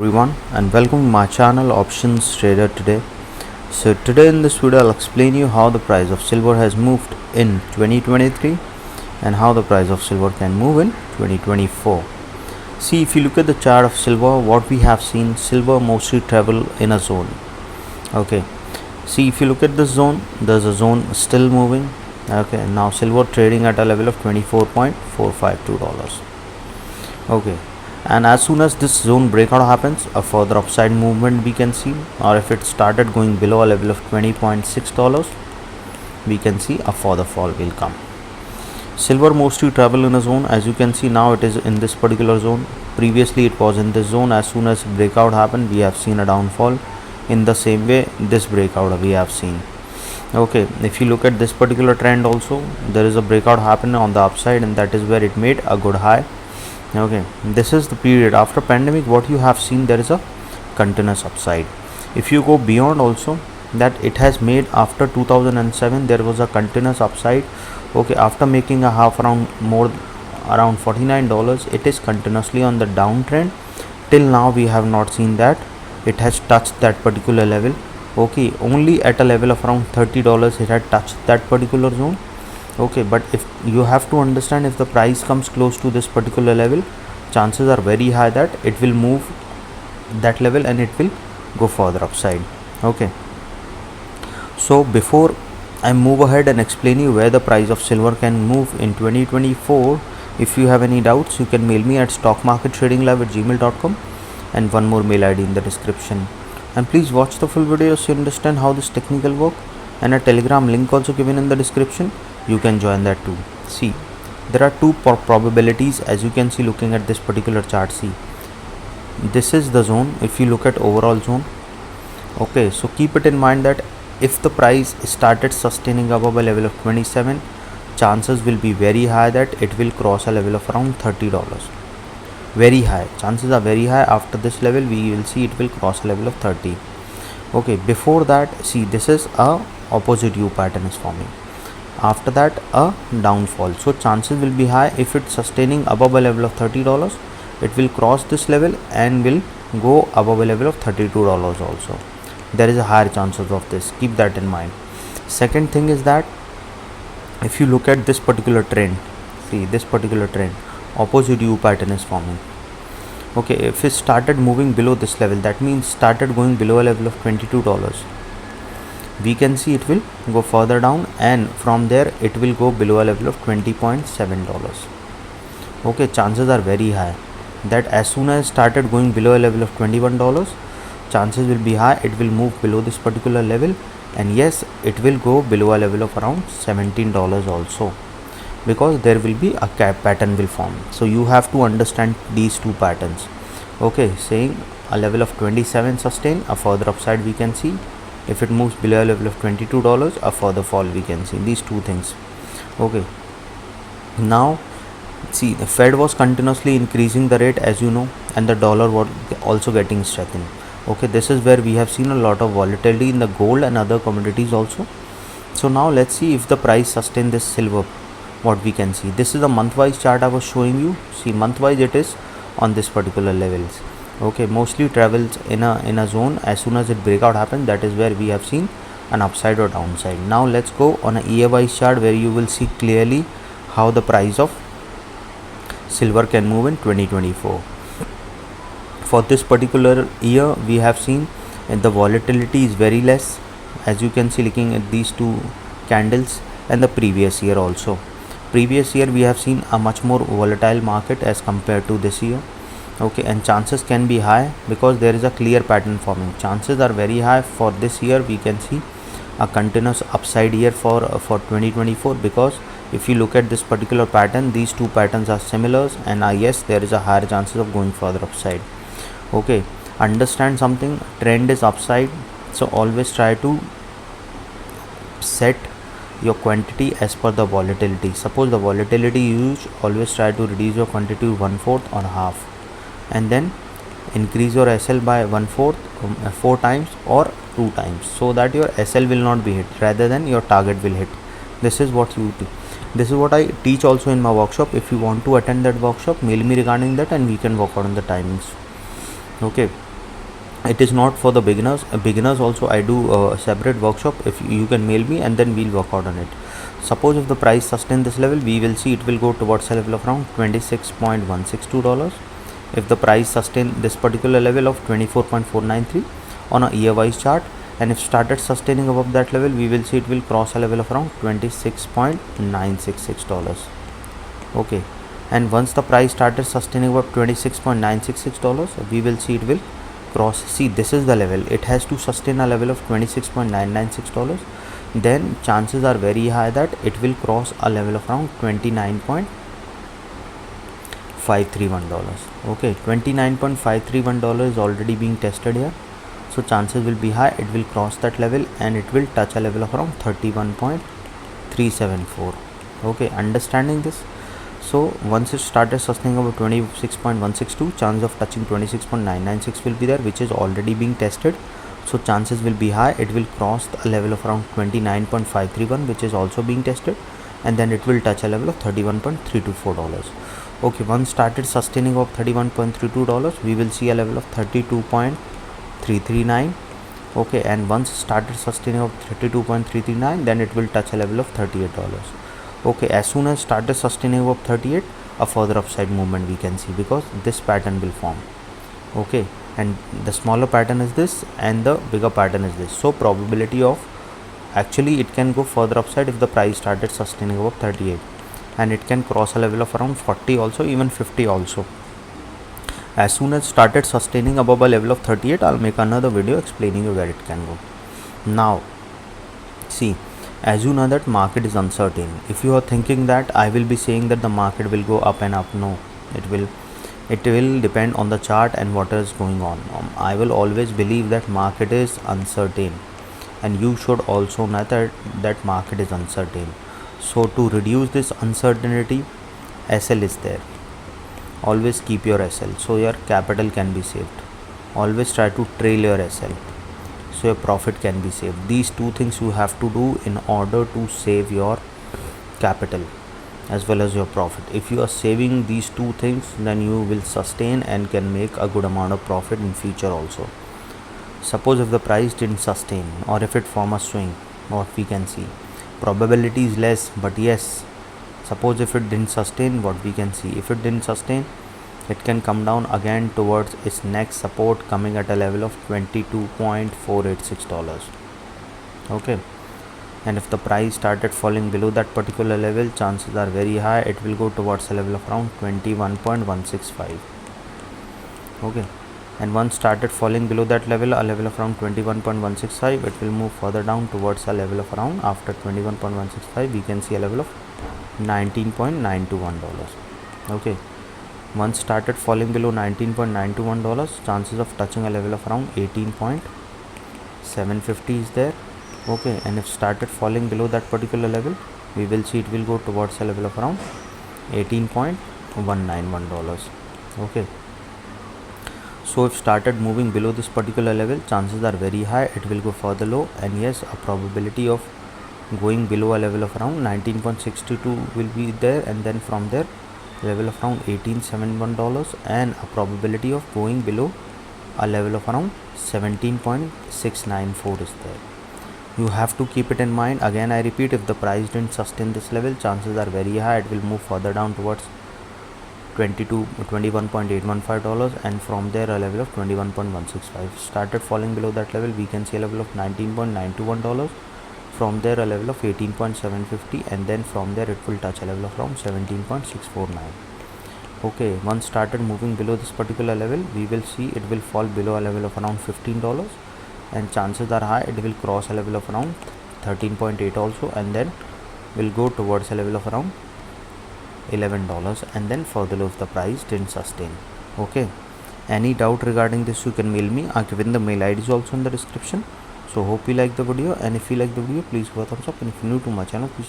Everyone, and welcome to my channel Options Trader Today. So today in this video I'll explain you how the price of silver has moved in 2023 and how the price of silver can move in 2024. See, if you look at the chart of silver, what we have seen, silver mostly travel in a zone. Okay, see, if you look at this zone, there's a zone still moving. Okay, now silver trading at a level of $24.452. Okay, and as soon as this zone breakout happens, a further upside movement we can see, or if it started going below a level of $20.6, we can see a further fall will come. Silver mostly travel in a zone. As you can see, now it is in this particular zone. Previously it was in this zone. As soon as breakout happened, we have seen a downfall. In the same way, this breakout we have seen. Okay, if you look at this particular trend also, there is a breakout happening on the upside, and that is where it made a good high. Okay, this is the period after pandemic. What you have seen, there is a continuous upside. If you go beyond also, that it has made after 2007, there was a continuous upside. Okay, after making a half around more around $49, it is continuously on the downtrend. Till now we have not seen that it has touched that particular level. Okay, only at a level of around $30 it had touched that particular zone. Okay, but if you have to understand, if the price comes close to this particular level, chances are very high that it will move that level and it will go further upside. Okay, so before I move ahead and explain you where the price of silver can move in 2024, if you have any doubts, you can mail me at stockmarkettradinglive@gmail.com, and one more mail ID in the description. And please watch the full video so you understand how this technical work, and a telegram link also given in the description. You can join that too. See, there are two probabilities, as you can see looking at this particular chart. See, this is the zone. If you look at overall zone, okay, so keep it in mind that if the price started sustaining above a level of 27, chances will be very high that it will cross a level of around $30. Very high, chances are very high. After this level we will see it will cross a level of 30. Okay, before that, see, this is a opposite U pattern is forming. After that, a downfall. So chances will be high, if it's sustaining above a level of $30, it will cross this level and will go above a level of $32 also. There is a higher chances of this. Keep that in mind. Second thing is that if you look at this particular trend, see this particular trend, opposite U pattern is forming. Okay, if it started moving below this level, that means started going below a level of $22, we can see it will go further down, and from there it will go below a level of $20.7. Okay, chances are very high that as soon as started going below a level of $21, chances will be high it will move below this particular level, and yes, it will go below a level of around $17 also, because there will be a cap pattern will form. So you have to understand these two patterns. Okay, saying a level of 27 sustain, a further upside we can see. If it moves below a level of $22, a further fall we can see. These two things. Okay, now see, the Fed was continuously increasing the rate, as you know, and the dollar was also getting strengthened. Okay, this is where we have seen a lot of volatility in the gold and other commodities also. So now let's see if the price sustain this silver. What we can see, this is the month-wise chart I was showing you. See, month-wise it is on this particular levels. Okay, mostly travels in a zone. As soon as it breakout happens, that is where we have seen an upside or downside. Now let's go on a year-wise chart, where you will see clearly how the price of silver can move in 2024. For this particular year, we have seen the volatility is very less, as you can see looking at these two candles, and the previous year also. Previous year we have seen a much more volatile market as compared to this year. Okay, and chances can be high because there is a clear pattern forming. Chances are very high for this year. We can see a continuous upside year for 2024, because if you look at this particular pattern, these two patterns are similar, and yes, there is a higher chances of going further upside. Okay, understand something, trend is upside, so always try to set your quantity as per the volatility. Suppose the volatility huge, always try to reduce your quantity to 1/4 or half, and then increase your SL by 1/4 4 times or 2 times, so that your SL will not be hit rather than your target will hit. This is what you do. This is what I teach also in my workshop. If you want to attend that workshop, mail me regarding that and we can work out on the timings. Okay, It is not for the beginners. Beginners also I do a separate workshop. If you can mail me, and then we'll work out on it. Suppose if the price sustain this level, we will see it will go towards a level of around $26.162. If the price sustain this particular level of 24.493 on a year wise chart, and if started sustaining above that level, we will see it will cross a level of around $26.966. Okay, and once the price started sustaining above $26.966, we will see it will cross. See, this is the level. It has to sustain a level of $26.996. Then chances are very high that it will cross a level of around $29.531. Okay, $29.531 is already being tested here, so chances will be high it will cross that level, and it will touch a level of around 31.374. okay, understanding this? So once it started sustaining about 26.162, chance of touching 26.996 will be there, which is already being tested. So chances will be high it will cross a level of around 29.531, which is also being tested, and then it will touch a level of $31.324. okay, once started sustaining of $31.32, we will see a level of 32.339. okay, and once started sustaining of 32.339, then it will touch a level of $38. okay, as soon as started sustaining of 38, a further upside movement we can see, because this pattern will form. okay, and the smaller pattern is this, and the bigger pattern is this. So probability of actually it can go further upside if the price started sustaining above 38, and it can cross a level of around 40 also, even 50 also. As soon as started sustaining above a level of 38, I'll make another video explaining you where it can go. Now see, as you know that market is uncertain. If you are thinking that I will be saying that the market will go up and up, no, it will depend on the chart and what is going on. I will always believe that market is uncertain, and you should also know that market is uncertain. So to reduce this uncertainty, SL is there. Always keep your SL so your capital can be saved. Always try to trail your SL so your profit can be saved. These two things you have to do in order to save your capital as well as your profit. If you are saving these two things, then you will sustain and can make a good amount of profit in future also. Suppose if the price didn't sustain, or if it form a swing, what we can see, probability is less, but yes, suppose if it didn't sustain, what we can see, if it didn't sustain, it can come down again towards its next support, coming at a level of $22.486. okay, and if the price started falling below that particular level, chances are very high it will go towards a level of around 21.165. okay, and once started falling below that level, a level of around 21.165, it will move further down towards a level of around, after 21.165 we can see a level of $19.921. okay, once started falling below $19.921, chances of touching a level of around 18.750 is there. okay, and if started falling below that particular level, we will see it will go towards a level of around $18.191. okay, so if started moving below this particular level, chances are very high it will go further low, and yes, a probability of going below a level of around 19.62 will be there, and then from there level of around $18.71, and a probability of going below a level of around 17.694 is there. You have to keep it in mind. Again I repeat, if the price didn't sustain this level, chances are very high it will move further down towards $21.815, and from there a level of 21.165. started falling below that level, we can see a level of $19.921, from there a level of 18.750, and then from there it will touch a level of around 17.649. okay, once started moving below this particular level, we will see it will fall below a level of around $15, and chances are high it will cross a level of around 13.8 also, and then will go towards a level of around $11, and then further low if the price didn't sustain. okay, any doubt regarding this, you can mail me. I've given the mail ID is also in the description. So hope you like the video, and if you like the video, please give a thumbs up, and if you're new to my channel, please